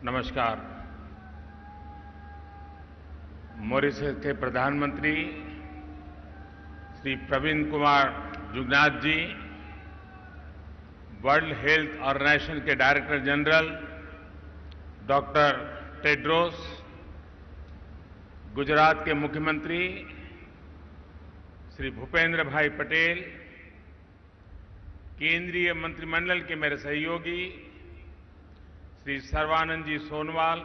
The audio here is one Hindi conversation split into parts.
नमस्कार। मॉरिशस के प्रधानमंत्री श्री प्रवीण कुमार जुगनाथ जी, वर्ल्ड हेल्थ ऑर्गेनाइजेशन के director general doctor Tedros, Gujarat के मुख्यमंत्री श्री भूपेंद्र भाई पटेल, केंद्रीय मंत्रिमंडल के मेरे सहयोगी श्री सर्बानंद जी सोनवाल,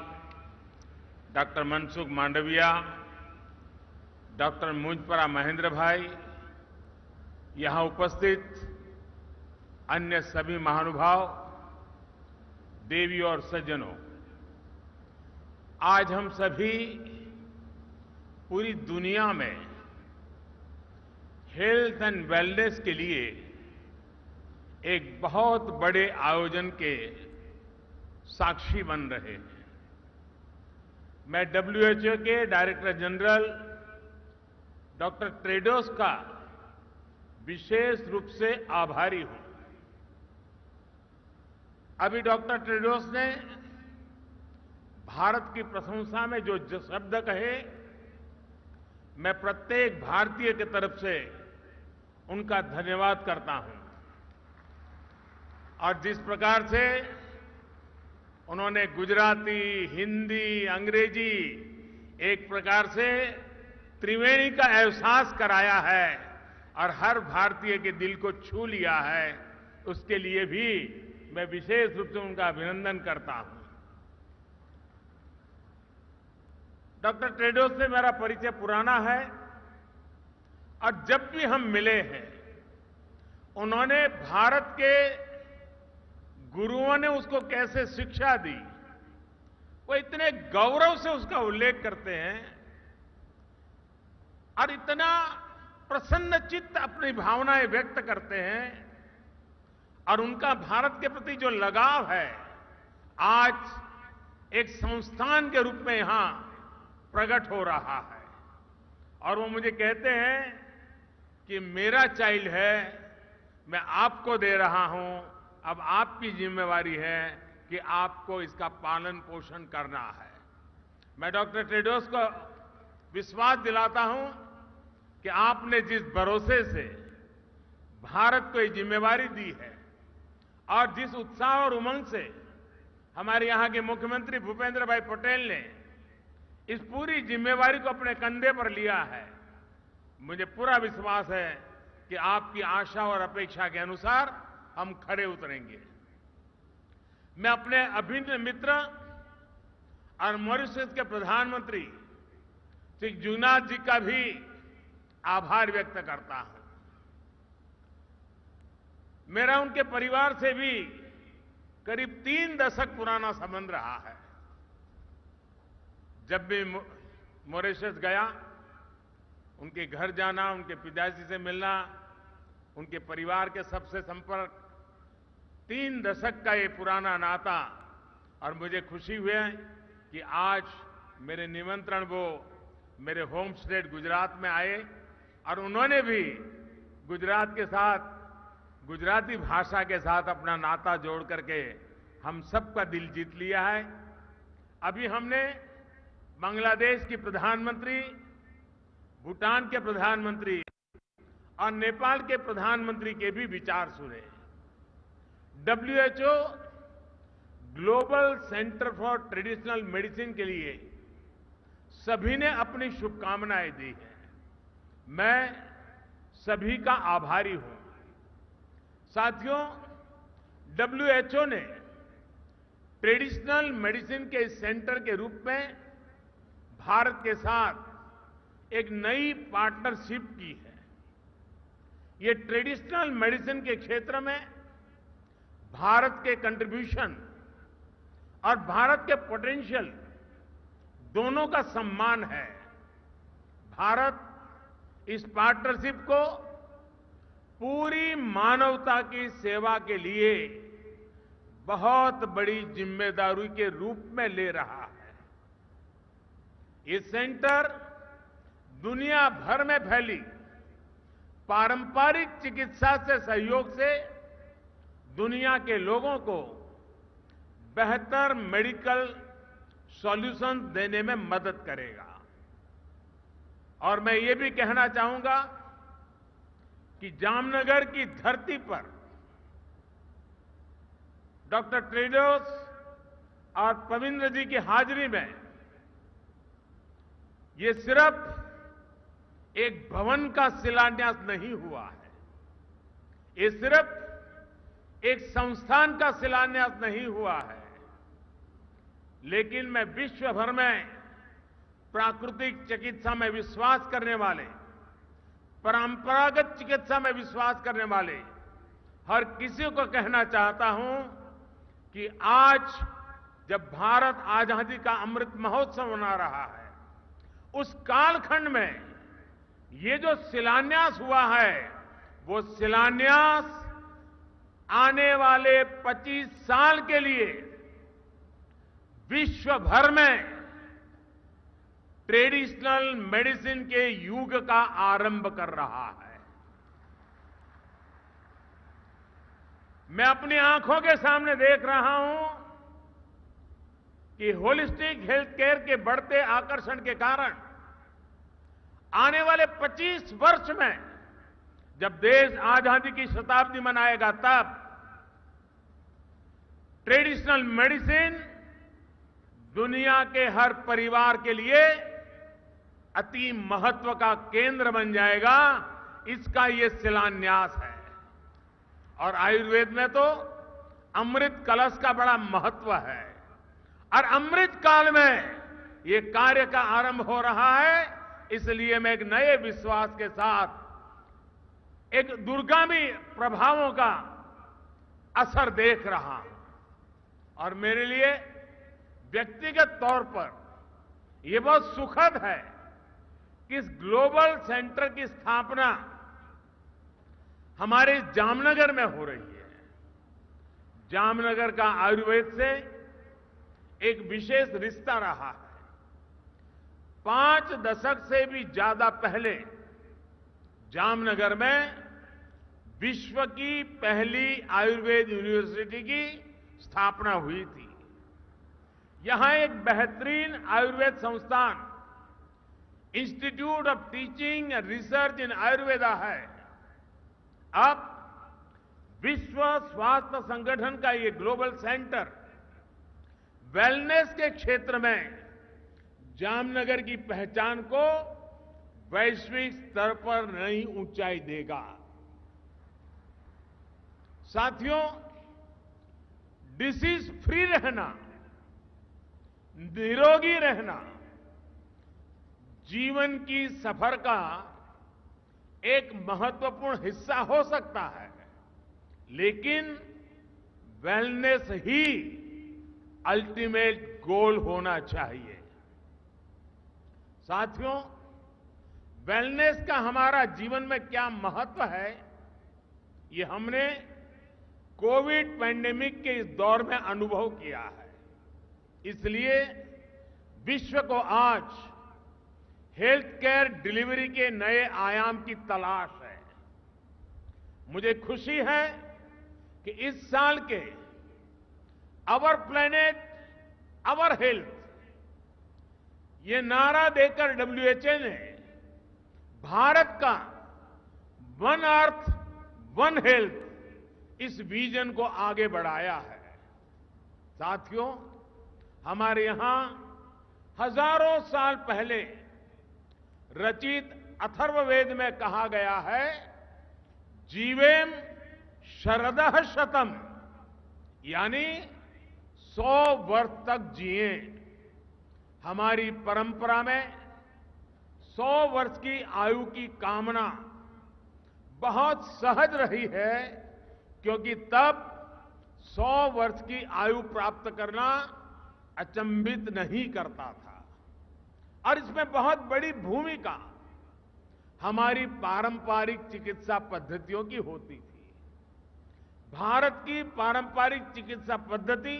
डॉक्टर मनसुख मांडविया, डॉक्टर मुंजपरा महेंद्र भाई, यहां उपस्थित अन्य सभी महानुभाव, देवी और सज्जनों, आज हम सभी पूरी दुनिया में हेल्थ एंड वेलनेस के लिए एक बहुत बड़े आयोजन के साक्षी बन रहे हैं। मैं WHO के डायरेक्टर जनरल डॉक्टर टेड्रोस का विशेष रूप से आभारी हूं। अभी डॉक्टर टेड्रोस ने भारत की प्रशंसा में जो शब्द कहे, मैं प्रत्येक भारतीय की तरफ से उनका धन्यवाद करता हूं। और जिस प्रकार से उन्होंने गुजराती, हिंदी, अंग्रेजी एक प्रकार से त्रिवेणी का एहसास कराया है और हर भारतीय के दिल को छू लिया है, उसके लिए भी मैं विशेष रूप से उनका अभिनंदन करता हूं। डॉक्टर टेड्रोस से मेरा परिचय पुराना है और जब भी हम मिले हैं, उन्होंने भारत के गुरुओं ने उसको कैसे शिक्षा दी, वो इतने गौरव से उसका उल्लेख करते हैं और इतना प्रसन्न चित्त अपनी भावनाएं व्यक्त करते हैं और उनका भारत के प्रति जो लगाव है, आज एक संस्थान के रूप में यहां प्रकट हो रहा है। और वो मुझे कहते हैं कि मेरा चाइल्ड है, मैं आपको दे रहा हूं, अब आपकी जिम्मेवारी है कि आपको इसका पालन पोषण करना है। मैं डॉक्टर टेड्रोस को विश्वास दिलाता हूं कि आपने जिस भरोसे से भारत को ये जिम्मेवारी दी है और जिस उत्साह और उमंग से हमारे यहां के मुख्यमंत्री भूपेंद्र भाई पटेल ने इस पूरी जिम्मेवारी को अपने कंधे पर लिया है, मुझे पूरा विश्वास है कि आपकी आशा और अपेक्षा के अनुसार हम खरे उतरेंगे। मैं अपने अभिन्न मित्र और मॉरिशस के प्रधानमंत्री श्री जुगनाथ जी का भी आभार व्यक्त करता हूं। मेरा उनके परिवार से भी करीब 3 दशक पुराना संबंध रहा है। जब भी मॉरिशस गया, उनके घर जाना, उनके पिताजी से मिलना, उनके परिवार के सबसे संपर्क, 3 दशक का ये पुराना नाता। और मुझे खुशी हुई कि आज मेरे निमंत्रण वो मेरे होम स्टेट गुजरात में आए और उन्होंने भी गुजरात के साथ, गुजराती भाषा के साथ अपना नाता जोड़ करके हम सबका दिल जीत लिया है। अभी हमने बांग्लादेश की प्रधानमंत्री, भूटान के प्रधानमंत्री और नेपाल के प्रधानमंत्री के भी विचार सुने। WHO global centre for traditional medicine के लिए सभी ने अपनी शुभकामनाएं दी हैं। मैं सभी का आभारी हूं। साथियों, WHO ने ट्रेडिशनल मेडिसिन के इस सेंटर के रूप में भारत के साथ एक नई पार्टनरशिप की है। ये ट्रेडिशनल मेडिसिन के क्षेत्र में भारत के कंट्रीब्यूशन और भारत के पोटेंशियल दोनों का सम्मान है। भारत इस पार्टनरशिप को पूरी मानवता की सेवा के लिए बहुत बड़ी जिम्मेदारी के रूप में ले रहा है। ये सेंटर दुनिया भर में फैली पारंपरिक चिकित्सा से सहयोग से दुनिया के लोगों को बेहतर मेडिकल सॉल्यूशन देने में मदद करेगा। और मैं ये भी कहना चाहूंगा कि जामनगर की धरती पर डॉक्टर टेड्रोस और पविंद्र जी की हाजिरी में ये सिर्फ एक भवन का शिलान्यास नहीं हुआ है, ये सिर्फ एक संस्थान का शिलान्यास नहीं हुआ है, लेकिन मैं विश्व भर में प्राकृतिक चिकित्सा में विश्वास करने वाले, परंपरागत चिकित्सा में विश्वास करने वाले हर किसी को कहना चाहता हूं कि आज जब भारत आजादी का अमृत महोत्सव मना रहा है, उस कालखंड में ये जो शिलान्यास हुआ है, वो शिलान्यास आने वाले 25 साल के लिए विश्व भर में ट्रेडिशनल मेडिसिन के युग का आरंभ कर रहा है। मैं अपनी आंखों के सामने देख रहा हूं कि होलिस्टिक हेल्थ केयर के बढ़ते आकर्षण के कारण आने वाले 25 वर्ष में जब देश आजादी की शताब्दी मनाएगा, तब ट्रेडिशनल मेडिसिन दुनिया के हर परिवार के लिए अति महत्व का केंद्र बन जाएगा। इसका ये शिलान्यास है। और आयुर्वेद में तो अमृत कलश का बड़ा महत्व है, और अमृत काल में ये कार्य का आरंभ हो रहा है। इसलिए मैं एक नए विश्वास के साथ एक दूरगामी प्रभावों का असर देख रहा हूं। और मेरे लिए व्यक्तिगत तौर पर यह बहुत सुखद है कि इस ग्लोबल सेंटर की स्थापना हमारे जामनगर में हो रही है। जामनगर का आयुर्वेद से एक विशेष रिश्ता रहा है। 5 दशक से भी ज्यादा पहले जामनगर में विश्व की पहली आयुर्वेद यूनिवर्सिटी की स्थापना हुई थी। यहां एक बेहतरीन आयुर्वेद संस्थान institute of teaching and research इन आयुर्वेदा है। अब विश्व स्वास्थ्य संगठन का ये ग्लोबल सेंटर वेलनेस के क्षेत्र में जामनगर की पहचान को वैश्विक स्तर पर नई ऊंचाई देगा। साथियों, डिसीज फ्री रहना, निरोगी रहना जीवन की सफर का एक महत्वपूर्ण हिस्सा हो सकता है, लेकिन वेलनेस ही अल्टीमेट गोल होना चाहिए। साथियों, वेलनेस का हमारा जीवन में क्या महत्व है, ये हमने कोविड पैंडेमिक के इस दौर में अनुभव किया है। इसलिए विश्व को आज हेल्थ केयर डिलीवरी के नए आयाम की तलाश है। मुझे खुशी है कि इस साल के आवर प्लेनेट आवर हेल्थ ये नारा देकर WHO ने भारत का वन अर्थ वन हेल्थ इस विजन को आगे बढ़ाया है। साथियों, हमारे यहां हजारों साल पहले रचित अथर्ववेद में कहा गया है, जीवेम शरदः शतम, यानी 100 वर्ष तक जिए। हमारी परंपरा में 100 वर्ष की आयु की कामना बहुत सहज रही है, क्योंकि तब 100 वर्ष की आयु प्राप्त करना अचंभित नहीं करता था। और इसमें बहुत बड़ी भूमिका हमारी पारंपरिक चिकित्सा पद्धतियों की होती थी। भारत की पारंपरिक चिकित्सा पद्धति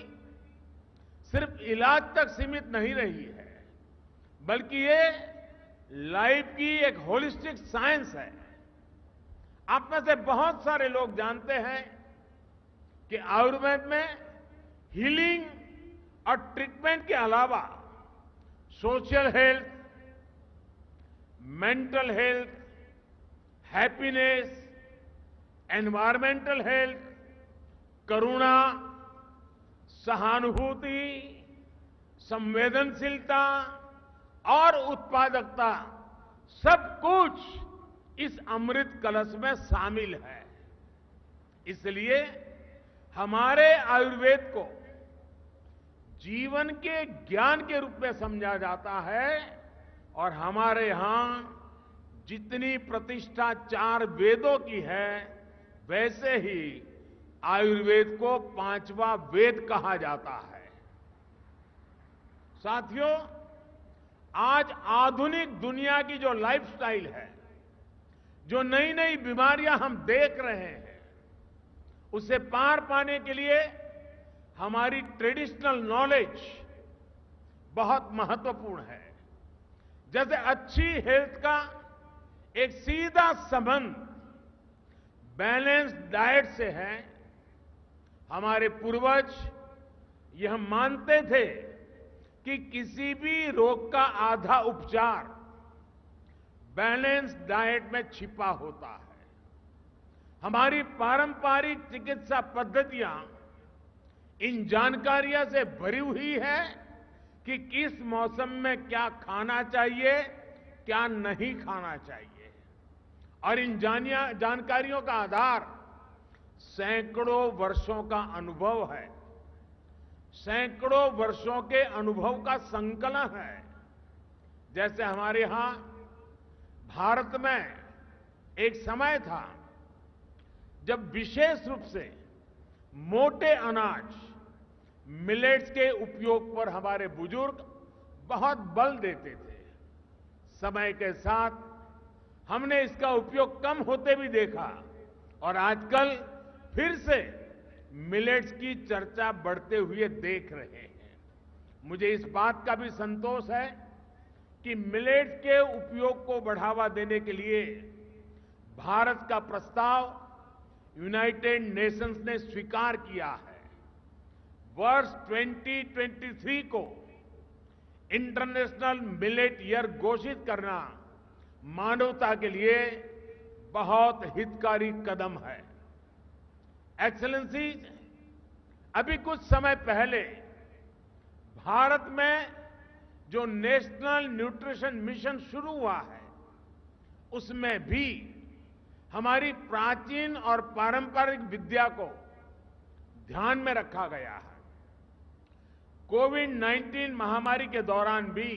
सिर्फ इलाज तक सीमित नहीं रही है, बल्कि ये लाइफ की एक होलिस्टिक साइंस है। आप में से बहुत सारे लोग जानते हैं कि आयुर्वेद में हीलिंग और ट्रीटमेंट के अलावा social health, mental health, happiness, environmental health, करुणा, सहानुभूति, संवेदनशीलता और उत्पादकता सब कुछ इस अमृत कलश में शामिल है। इसलिए हमारे आयुर्वेद को जीवन के ज्ञान के रूप में समझा जाता है और हमारे यहां जितनी प्रतिष्ठा 4 वेदों की है, वैसे ही आयुर्वेद को 5वां वेद कहा जाता है। साथियों, आज आधुनिक दुनिया की जो लाइफस्टाइल है, जो नई नई बीमारियां हम देख रहे हैं, उसे पार पाने के लिए हमारी ट्रेडिशनल नॉलेज बहुत महत्वपूर्ण है। जैसे अच्छी हेल्थ का एक सीधा संबंध बैलेंस डाइट से है। हमारे पूर्वज यह मानते थे कि किसी भी रोग का आधा उपचार बैलेंस डाइट में छिपा होता है। हमारी पारंपरिक चिकित्सा पद्धतियां इन जानकारियों से भरी हुई है कि किस मौसम में क्या खाना चाहिए, क्या नहीं खाना चाहिए। और इन जानकारियों का आधार सैकड़ों वर्षों का अनुभव है, सैकड़ों वर्षों के अनुभव का संकलन है। जैसे हमारे यहां भारत में एक समय था जब विशेष रूप से मोटे अनाज मिलेट्स के उपयोग पर हमारे बुजुर्ग बहुत बल देते थे। समय के साथ हमने इसका उपयोग कम होते भी देखा और आजकल फिर से मिलेट्स की चर्चा बढ़ते हुए देख रहे हैं। मुझे इस बात का भी संतोष है कि मिलेट्स के उपयोग को बढ़ावा देने के लिए भारत का प्रस्ताव यूनाइटेड नेशंस ने स्वीकार किया है। वर्ष 2023 को इंटरनेशनल मिलेट ईयर घोषित करना मानवता के लिए बहुत हितकारी कदम है। एक्सेलेंसी, अभी कुछ समय पहले भारत में जो नेशनल न्यूट्रिशन मिशन शुरू हुआ है, उसमें भी हमारी प्राचीन और पारंपरिक विद्या को ध्यान में रखा गया है। कोविड-19 महामारी के दौरान भी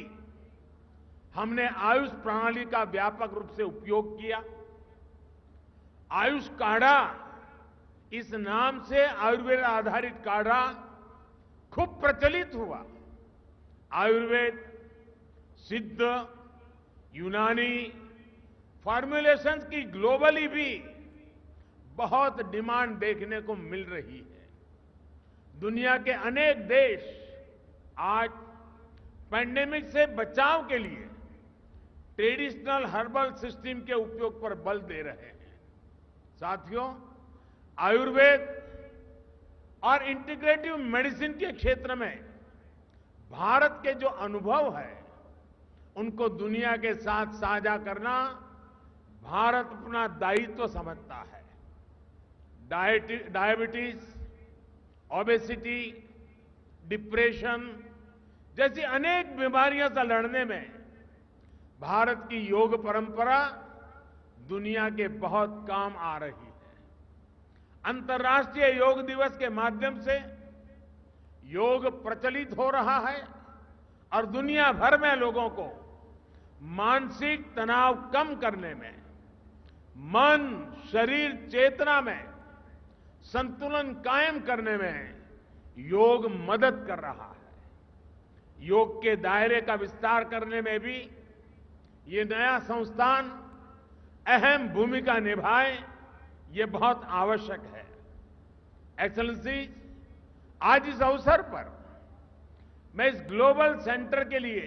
हमने आयुष प्रणाली का व्यापक रूप से उपयोग किया। आयुष काढ़ा, इस नाम से आयुर्वेद आधारित काढ़ा खूब प्रचलित हुआ। आयुर्वेद, सिद्ध, यूनानी फॉर्मुलेशंस की ग्लोबली भी बहुत डिमांड देखने को मिल रही है। दुनिया के अनेक देश आज पैंडेमिक से बचाव के लिए ट्रेडिशनल हर्बल सिस्टम के उपयोग पर बल दे रहे हैं। साथियों, आयुर्वेद और इंटीग्रेटिव मेडिसिन के क्षेत्र में भारत के जो अनुभव है, उनको दुनिया के साथ साझा करना भारत अपना दायित्व समझता है। डायबिटीज, ओबेसिटी, डिप्रेशन जैसी अनेक बीमारियों से लड़ने में भारत की योग परंपरा दुनिया के बहुत काम आ रही है। अंतर्राष्ट्रीय योग दिवस के माध्यम से योग प्रचलित हो रहा है और दुनिया भर में लोगों को मानसिक तनाव कम करने में, मन, शरीर, चेतना में संतुलन कायम करने में योग मदद कर रहा है। योग के दायरे का विस्तार करने में भी ये नया संस्थान अहम भूमिका निभाए, ये बहुत आवश्यक है। एक्सेलेंसी, आज इस अवसर पर मैं इस ग्लोबल सेंटर के लिए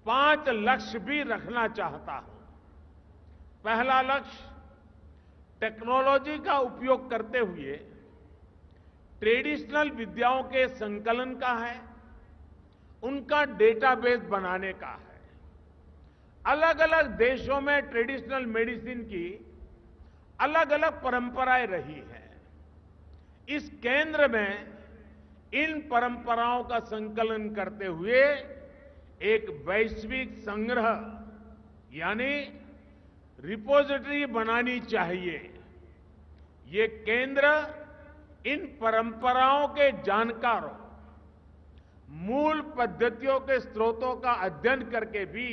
5 लक्ष्य भी रखना चाहता हूं। पहला लक्ष्य टेक्नोलॉजी का उपयोग करते हुए ट्रेडिशनल विद्याओं के संकलन का है, उनका डेटाबेस बनाने का है। अलग अलग देशों में ट्रेडिशनल मेडिसिन की अलग अलग परंपराएं रही हैं। इस केंद्र में इन परंपराओं का संकलन करते हुए एक वैश्विक संग्रह यानी रिपोजिटरी बनानी चाहिए। ये केंद्र इन परंपराओं के जानकारों, मूल पद्धतियों के स्रोतों का अध्ययन करके भी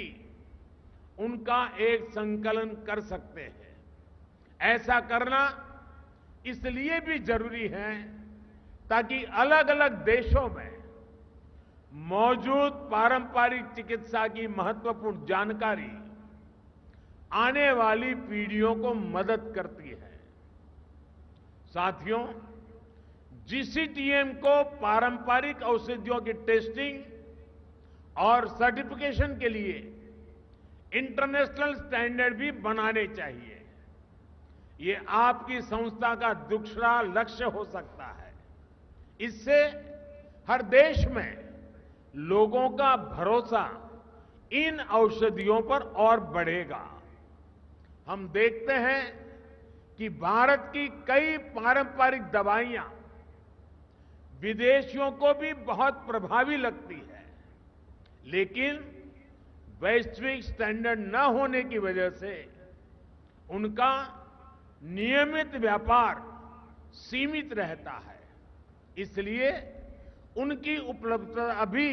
उनका एक संकलन कर सकते हैं। ऐसा करना इसलिए भी जरूरी है ताकि अलग अलग देशों में मौजूद पारंपरिक चिकित्सा की महत्वपूर्ण जानकारी आने वाली पीढ़ियों को मदद करती है। साथियों, जीसीटीएम को पारंपरिक औषधियों की टेस्टिंग और सर्टिफिकेशन के लिए इंटरनेशनल स्टैंडर्ड भी बनाने चाहिए। ये आपकी संस्था का दूसरा लक्ष्य हो सकता है। इससे हर देश में लोगों का भरोसा इन औषधियों पर और बढ़ेगा। हम देखते हैं कि भारत की कई पारंपरिक दवाइयां विदेशियों को भी बहुत प्रभावी लगती है, लेकिन वैश्विक स्टैंडर्ड न होने की वजह से उनका नियमित व्यापार सीमित रहता है। इसलिए उनकी उपलब्धता अभी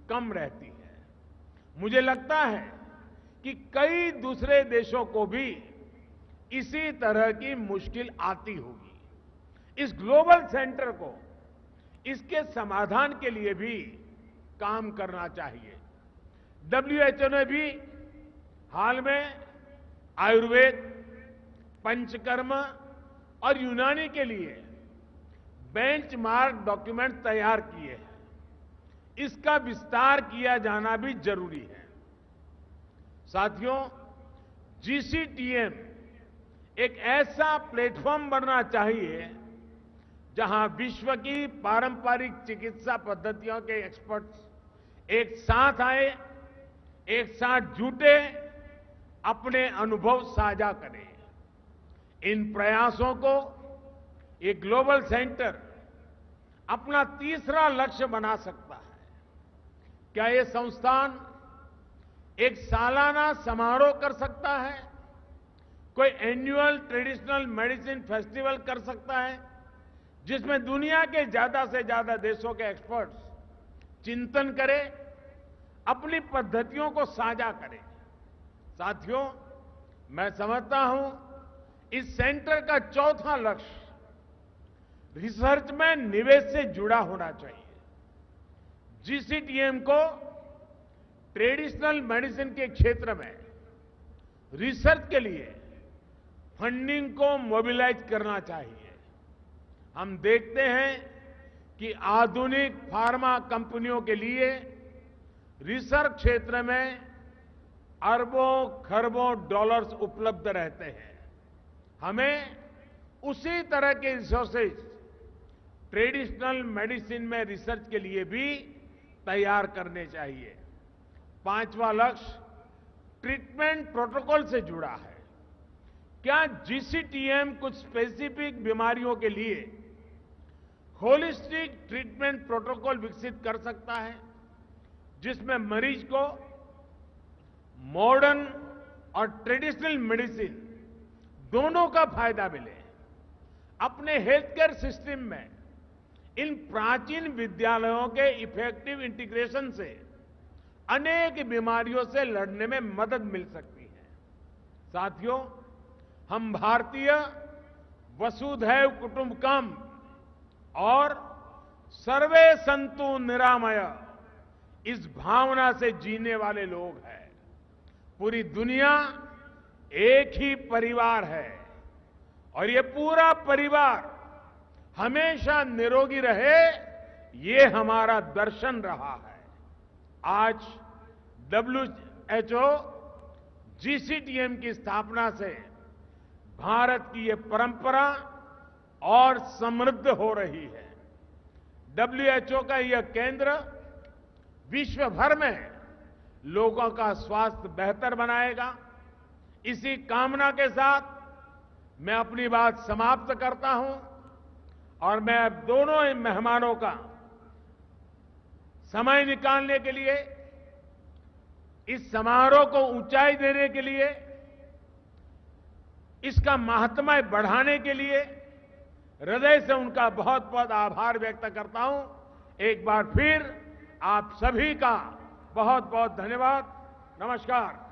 कम रहती है। मुझे लगता है कि कई दूसरे देशों को भी इसी तरह की मुश्किल आती होगी। इस ग्लोबल सेंटर को इसके समाधान के लिए भी काम करना चाहिए। डब्ल्यूएचओ ने भी हाल में आयुर्वेद, पंचकर्म और यूनानी के लिए बेंचमार्क डॉक्यूमेंट तैयार किए हैं। इसका विस्तार किया जाना भी जरूरी है। साथियों, जीसीटीएम एक ऐसा प्लेटफॉर्म बनना चाहिए जहां विश्व की पारंपरिक चिकित्सा पद्धतियों के एक्सपर्ट्स एक साथ आए, एक साथ जुटे, अपने अनुभव साझा करें। इन प्रयासों को ये ग्लोबल सेंटर अपना तीसरा लक्ष्य बना सकता है। क्या ये संस्थान एक सालाना समारोह कर सकता है? कोई एनुअल ट्रेडिशनल मेडिसिन फेस्टिवल कर सकता है जिसमें दुनिया के ज्यादा से ज्यादा देशों के एक्सपर्ट्स चिंतन करें, अपनी पद्धतियों को साझा करें। साथियों, मैं समझता हूं इस सेंटर का चौथा लक्ष्य रिसर्च में निवेश से जुड़ा होना चाहिए। जीसीटीएम को ट्रेडिशनल मेडिसिन के क्षेत्र में रिसर्च के लिए फंडिंग को मोबिलाइज करना चाहिए। हम देखते हैं कि आधुनिक फार्मा कंपनियों के लिए रिसर्च क्षेत्र में अरबों खरबों डॉलर्स उपलब्ध रहते हैं। हमें उसी तरह के रिसोर्सेज ट्रेडिशनल मेडिसिन में रिसर्च के लिए भी तैयार करने चाहिए। पांचवा लक्ष्य ट्रीटमेंट प्रोटोकॉल से जुड़ा है। क्या जीसीटीएम कुछ स्पेसिफिक बीमारियों के लिए होलिस्टिक ट्रीटमेंट प्रोटोकॉल विकसित कर सकता है जिसमें मरीज को मॉडर्न और ट्रेडिशनल मेडिसिन दोनों का फायदा मिले? अपने हेल्थ केयर सिस्टम में इन प्राचीन विद्यालयों के इफेक्टिव इंटीग्रेशन से अनेक बीमारियों से लड़ने में मदद मिल सकती है। साथियों, हम भारतीय वसुधैव कुटुंबकम और सर्वे संतु निरामय इस भावना से जीने वाले लोग हैं। पूरी दुनिया एक ही परिवार है और ये पूरा परिवार हमेशा निरोगी रहे, ये हमारा दर्शन रहा है। आज डब्ल्यूएचओ जीसीटीएम की स्थापना से भारत की ये परंपरा और समृद्ध हो रही है। डब्ल्यूएचओ का यह केंद्र विश्व भर में लोगों का स्वास्थ्य बेहतर बनाएगा। इसी कामना के साथ मैं अपनी बात समाप्त करता हूं और मैं अब दोनों ही मेहमानों का समय निकालने के लिए, इस समारोह को ऊंचाई देने के लिए, इसका महात्म्य बढ़ाने के लिए हृदय से उनका बहुत बहुत आभार व्यक्त करता हूं। एक बार फिर आप सभी का बहुत बहुत धन्यवाद। नमस्कार।